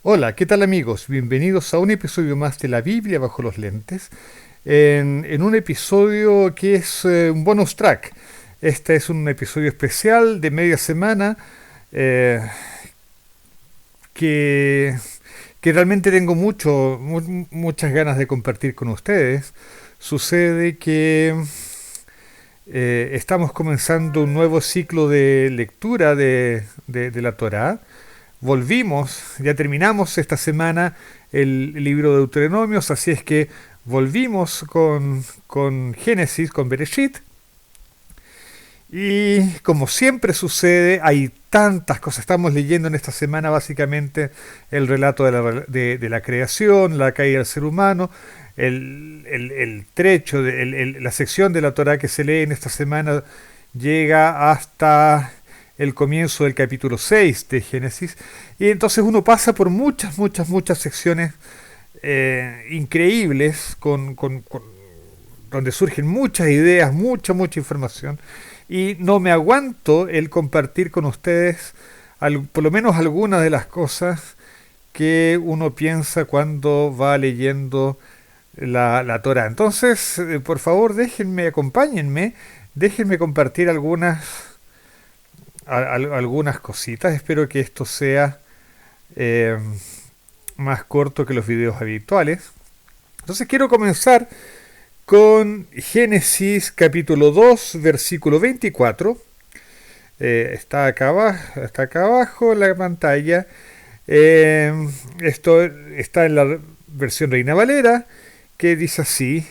Hola, ¿qué tal amigos? Bienvenidos a un episodio más de la Biblia bajo los lentes, en un episodio que es un bonus track. Este es un episodio especial de media semana eh, que, que realmente tengo muchas ganas de compartir con ustedes. Sucede que estamos comenzando un nuevo ciclo de lectura de la Torá. Ya terminamos esta semana el libro de Deuteronomios, así es que volvimos con Génesis, con Bereshit, y como siempre sucede, hay tantas cosas. Estamos leyendo en esta semana básicamente el relato de la creación, la caída del ser humano, el trecho, la sección de la Torah que se lee en esta semana llega hasta el comienzo del capítulo 6 de Génesis. Y entonces uno pasa por muchas secciones increíbles donde surgen muchas ideas, mucha información. Y no me aguanto el compartir con ustedes por lo menos algunas de las cosas que uno piensa cuando va leyendo la Torah. Entonces, por favor, acompáñenme, déjenme compartir algunas cositas. Espero que esto sea eh, más corto que los videos habituales. Entonces quiero comenzar con Génesis capítulo 2, versículo 24. Está acá abajo en la pantalla. Esto está en la versión Reina Valera, que dice así: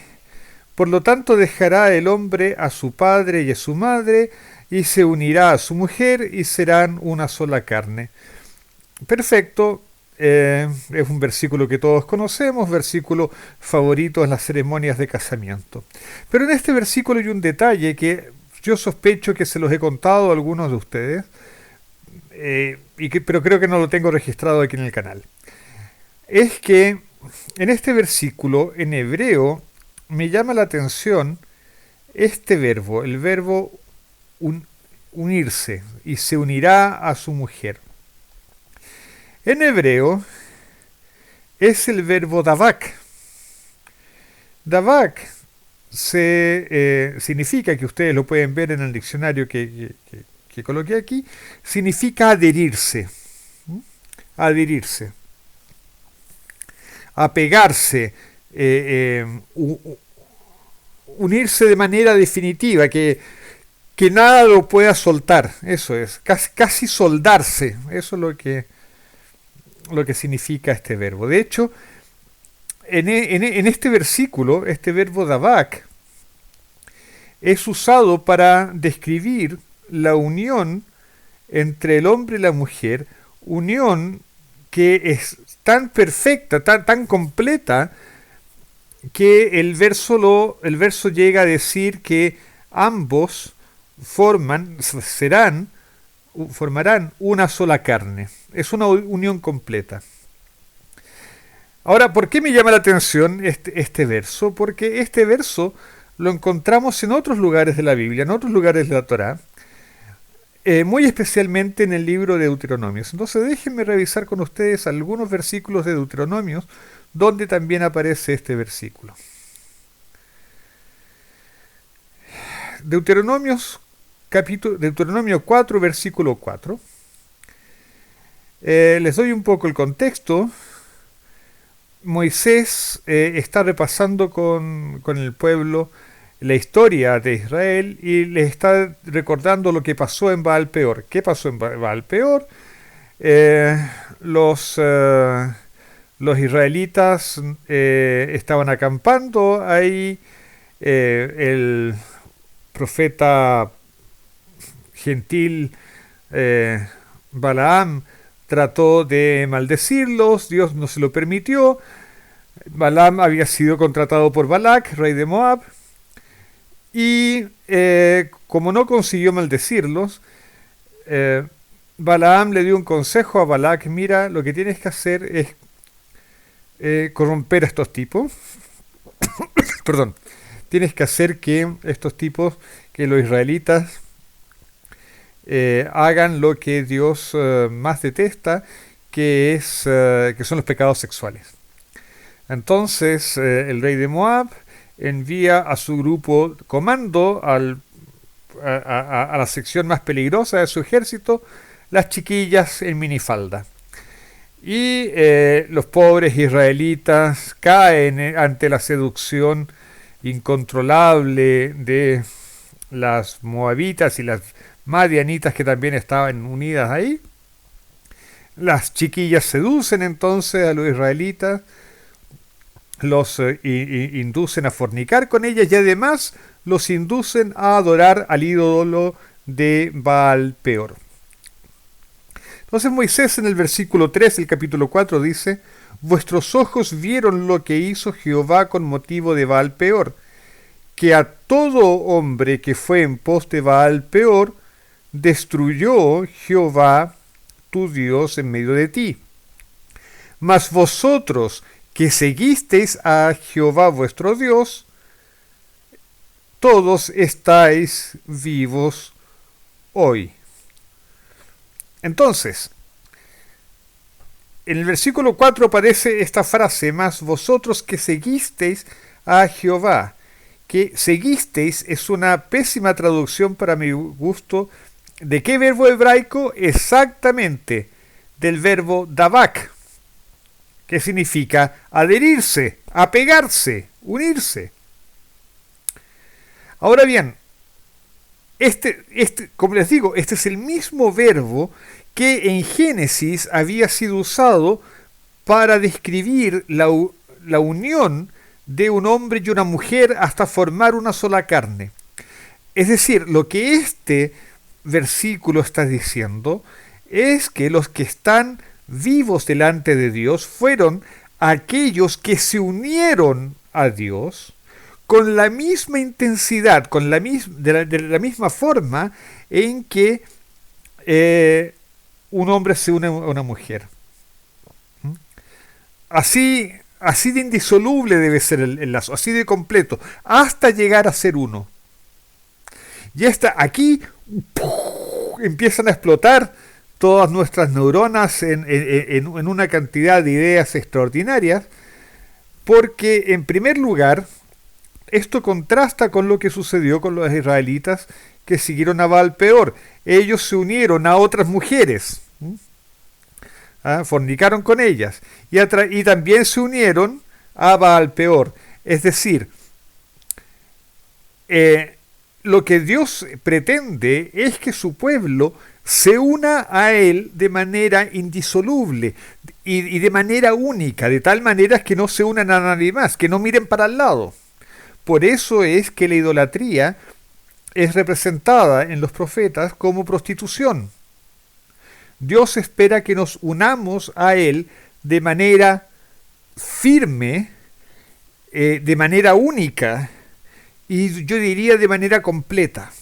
por lo tanto dejará el hombre a su padre y a su madre, y se unirá a su mujer, y serán una sola carne. Perfecto. Es un versículo que todos conocemos, versículo favorito en las ceremonias de casamiento. Pero en este versículo hay un detalle que yo sospecho que se los he contado a algunos de ustedes, pero creo que no lo tengo registrado aquí en el canal. Es que en este versículo, en hebreo, me llama la atención este verbo, el verbo unirse, y se unirá a su mujer. En hebreo es el verbo davak. Davak significa, que ustedes lo pueden ver en el diccionario que coloqué aquí, significa adherirse. ¿Mm? Adherirse. Apegarse. Unirse de manera definitiva, que nada lo pueda soltar. Eso es. Casi soldarse. Eso es lo que significa este verbo. De hecho, en este versículo, este verbo davak es usado para describir la unión entre el hombre y la mujer, unión que es tan perfecta, tan completa, que el verso llega a decir que ambos formarán una sola carne. Es una unión completa. Ahora, ¿por qué me llama la atención este verso? Porque este verso lo encontramos en otros lugares de la Biblia, en otros lugares de la Torá, muy especialmente en el libro de Deuteronomios. Entonces déjenme revisar con ustedes algunos versículos de Deuteronomios donde también aparece este versículo. Deuteronomio 4, versículo 4. Les doy un poco el contexto. Moisés está repasando con el pueblo la historia de Israel y les está recordando lo que pasó en Baal Peor. ¿Qué pasó en Baal Peor? Eh, los, eh, los israelitas estaban acampando ahí. El profeta gentil Balaam trató de maldecirlos, Dios no se lo permitió. Balaam había sido contratado por Balac, rey de Moab, y como no consiguió maldecirlos, Balaam le dio un consejo a Balac: mira, lo que tienes que hacer es corromper a estos tipos. Perdón, tienes que hacer que estos tipos, que los israelitas, hagan lo que Dios más detesta, que son los pecados sexuales. Entonces el rey de Moab envía a su grupo comando a la sección más peligrosa de su ejército, las chiquillas en minifalda. Y los pobres israelitas caen ante la seducción incontrolable de las moabitas y las madianitas que también estaban unidas ahí. Las chiquillas seducen entonces a los israelitas, los inducen a fornicar con ellas y además los inducen a adorar al ídolo de Baal Peor. Entonces Moisés en el versículo 3 del capítulo 4 dice: vuestros ojos vieron lo que hizo Jehová con motivo de Baal Peor, que a todo hombre que fue en pos de Baal Peor destruyó Jehová tu Dios en medio de ti. Mas vosotros que seguisteis a Jehová vuestro Dios, todos estáis vivos hoy. Entonces, en el versículo 4 aparece esta frase: mas vosotros que seguisteis a Jehová. Que seguisteis es una pésima traducción para mi gusto. ¿De qué verbo hebraico? Exactamente, del verbo davak, que significa adherirse, apegarse, unirse. Ahora bien, como les digo, este es el mismo verbo que en Génesis había sido usado para describir la unión de un hombre y una mujer hasta formar una sola carne. Es decir, lo que este versículo está diciendo es que los que están vivos delante de Dios fueron aquellos que se unieron a Dios con la misma intensidad, de la misma forma en que un hombre se une a una mujer. Así de indisoluble debe ser el lazo, así de completo, hasta llegar a ser uno. Y aquí empiezan a explotar todas nuestras neuronas en una cantidad de ideas extraordinarias, porque en primer lugar, esto contrasta con lo que sucedió con los israelitas que siguieron a Baal Peor. Ellos se unieron a otras mujeres, fornicaron con ellas, y también se unieron a Baal Peor. Es decir, lo que Dios pretende es que su pueblo se una a Él de manera indisoluble y de manera única, de tal manera que no se unan a nadie más, que no miren para el lado. Por eso es que la idolatría es representada en los profetas como prostitución. Dios espera que nos unamos a Él de manera firme, de manera única, y yo diría de manera completa,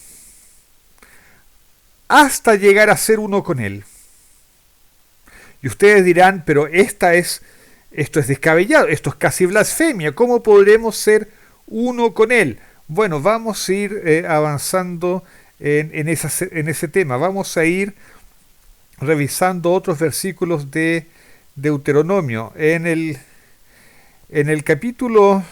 hasta llegar a ser uno con Él. Y ustedes dirán, pero esto es descabellado, esto es casi blasfemia, ¿cómo podremos ser uno con Él? Bueno, vamos a ir avanzando en ese tema, vamos a ir revisando otros versículos de Deuteronomio. En el capítulo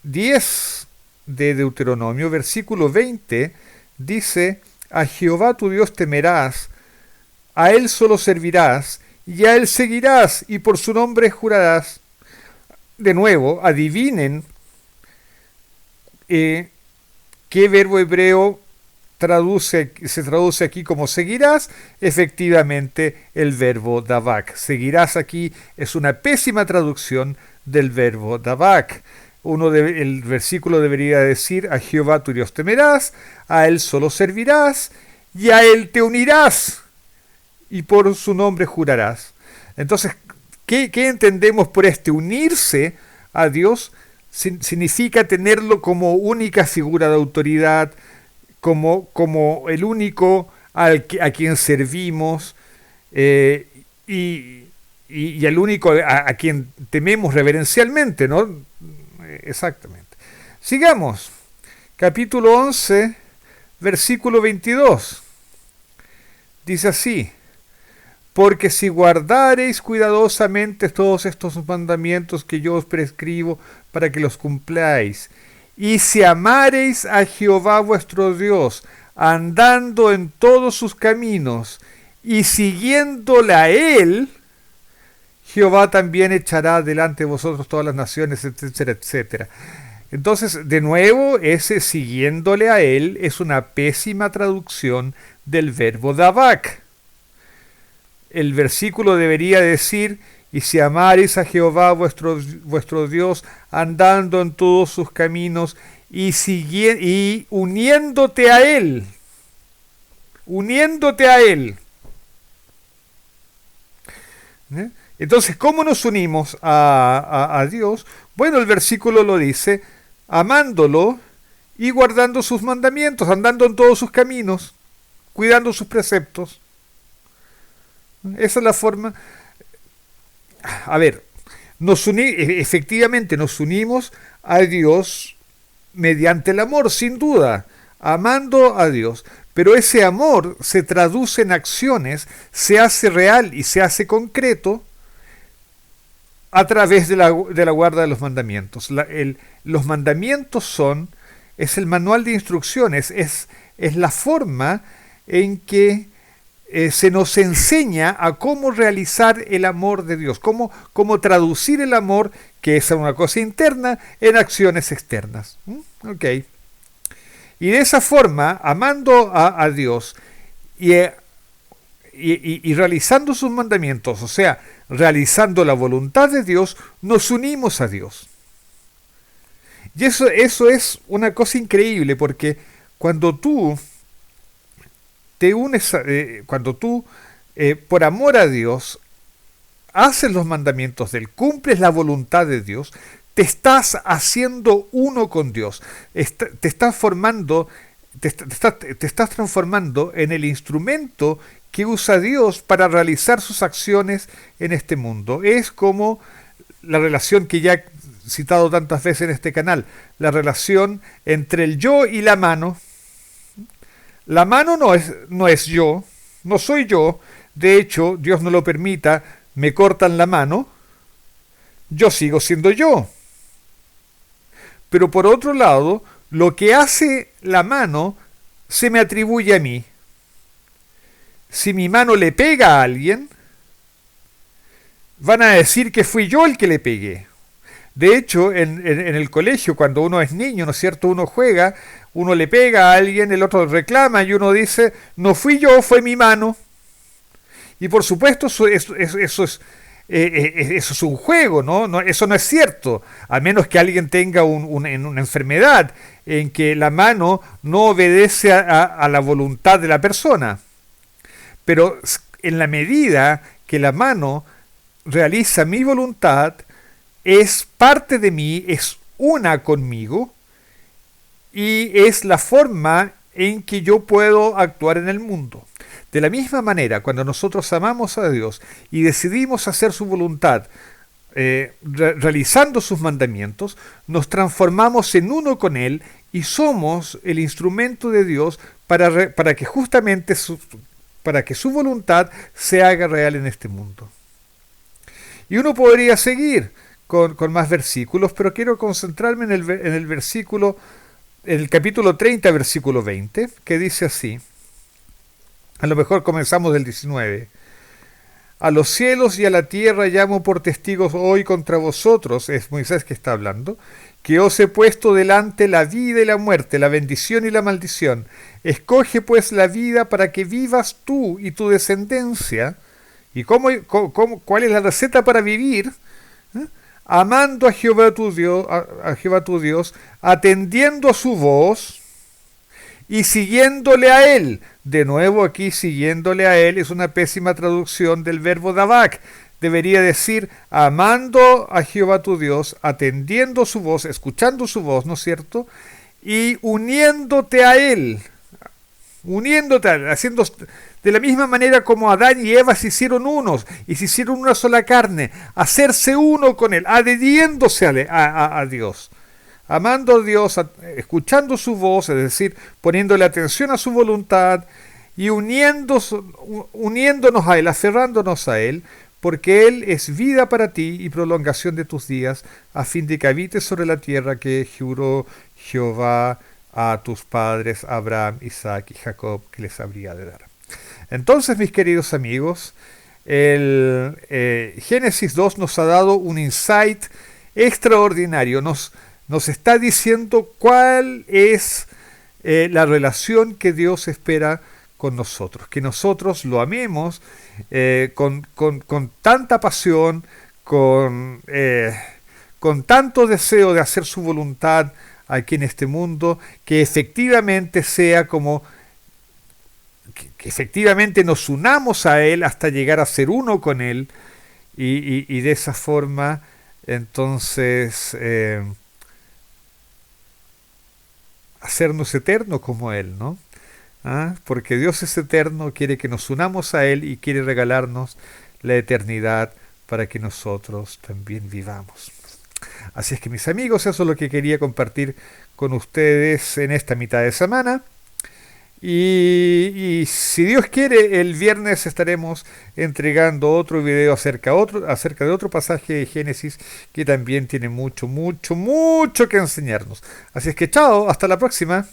10 de Deuteronomio, versículo 20, dice: a Jehová tu Dios temerás, a Él solo servirás, y a Él seguirás, y por su nombre jurarás. De nuevo, adivinen qué verbo hebreo se traduce aquí como seguirás. Efectivamente, el verbo davak. Seguirás aquí es una pésima traducción del verbo davak. El versículo debería decir: a Jehová tu Dios temerás, a Él solo servirás, y a Él te unirás, y por su nombre jurarás. Entonces, ¿qué entendemos por este unirse a Dios? Significa tenerlo como única figura de autoridad, como el único a quien servimos, y al único a quien tememos reverencialmente, ¿no? Exactamente. Sigamos. Capítulo 11, versículo 22. Dice así: Porque si guardareis cuidadosamente todos estos mandamientos que yo os prescribo para que los cumpláis, y si amareis a Jehová vuestro Dios, andando en todos sus caminos y siguiéndole a él, Jehová también echará delante de vosotros todas las naciones, etcétera, etcétera. Entonces, de nuevo, ese siguiéndole a él es una pésima traducción del verbo davak. El versículo debería decir, y si amareis a Jehová vuestro Dios, andando en todos sus caminos y uniéndote a él, uniéndote a él. ¿Eh? Entonces, ¿cómo nos unimos a Dios? Bueno, el versículo lo dice, amándolo y guardando sus mandamientos, andando en todos sus caminos, cuidando sus preceptos. Esa es la forma. A ver, efectivamente nos unimos a Dios mediante el amor, sin duda, amando a Dios. Pero ese amor se traduce en acciones, se hace real y se hace concreto a través de la guarda de los mandamientos. Los mandamientos es el manual de instrucciones, es la forma en que se nos enseña a cómo realizar el amor de Dios, cómo traducir el amor, que es una cosa interna, en acciones externas. Ok. Y de esa forma, amando a Dios y realizando sus mandamientos, o sea, realizando la voluntad de Dios, nos unimos a Dios. Y eso es una cosa increíble, porque cuando tú te unes, por amor a Dios, haces los mandamientos de Él, cumples la voluntad de Dios, te estás haciendo uno con Dios, te estás transformando en el instrumento que usa Dios para realizar sus acciones en este mundo. Es como la relación que ya he citado tantas veces en este canal, la relación entre el yo y la mano. La mano no es yo, no soy yo. De hecho, Dios no lo permita, me cortan la mano, yo sigo siendo yo. Pero por otro lado, lo que hace la mano se me atribuye a mí. Si mi mano le pega a alguien, van a decir que fui yo el que le pegué. De hecho, en el colegio, cuando uno es niño, ¿no es cierto?, uno juega, uno le pega a alguien, el otro reclama y uno dice, no fui yo, fue mi mano. Y por supuesto eso es un juego, ¿no? Eso no es cierto, a menos que alguien tenga una enfermedad en que la mano no obedece a la voluntad de la persona. Pero en la medida que la mano realiza mi voluntad, es parte de mí, es una conmigo, y es la forma en que yo puedo actuar en el mundo. De la misma manera, cuando nosotros amamos a Dios y decidimos hacer su voluntad, realizando sus mandamientos, nos transformamos en uno con Él y somos el instrumento de Dios para que justamente para que su voluntad se haga real en este mundo. Y uno podría seguir con más versículos, pero quiero concentrarme en el versículo, en el capítulo 30, versículo 20, que dice así. A lo mejor comenzamos del 19. A los cielos y a la tierra llamo por testigos hoy contra vosotros, es Moisés que está hablando, que os he puesto delante la vida y la muerte, la bendición y la maldición. Escoge pues la vida para que vivas tú y tu descendencia. ¿Y cuál es la receta para vivir? Amando a Jehová tu Dios, atendiendo a su voz y siguiéndole a Él. De nuevo aquí, siguiéndole a Él es una pésima traducción del verbo davak. Debería decir, amando a Jehová tu Dios, atendiendo su voz, escuchando su voz, ¿no es cierto? Y uniéndote a Él. Uniéndote a Él, haciendo de la misma manera como Adán y Eva se hicieron unos y se hicieron una sola carne, hacerse uno con Él, adhiriéndose a Dios, amando a Dios, escuchando su voz, es decir, poniéndole atención a su voluntad y uniéndonos a Él, aferrándonos a Él, porque Él es vida para ti y prolongación de tus días, a fin de que habites sobre la tierra que juró Jehová a tus padres, Abraham, Isaac y Jacob, que les habría de dar. Entonces, mis queridos amigos, el Génesis 2 nos ha dado un insight extraordinario, nos está diciendo cuál es la relación que Dios espera con nosotros, que nosotros lo amemos con tanta pasión, con tanto deseo de hacer su voluntad aquí en este mundo, que efectivamente sea como que efectivamente nos unamos a Él hasta llegar a ser uno con Él y de esa forma entonces hacernos eternos como Él, ¿no? ¿Ah? Porque Dios es eterno, quiere que nos unamos a Él y quiere regalarnos la eternidad para que nosotros también vivamos. Así es que mis amigos, eso es lo que quería compartir con ustedes en esta mitad de semana. Y si Dios quiere, el viernes estaremos entregando otro video acerca de otro pasaje de Génesis que también tiene mucho, mucho, mucho que enseñarnos. Así es que chao, hasta la próxima.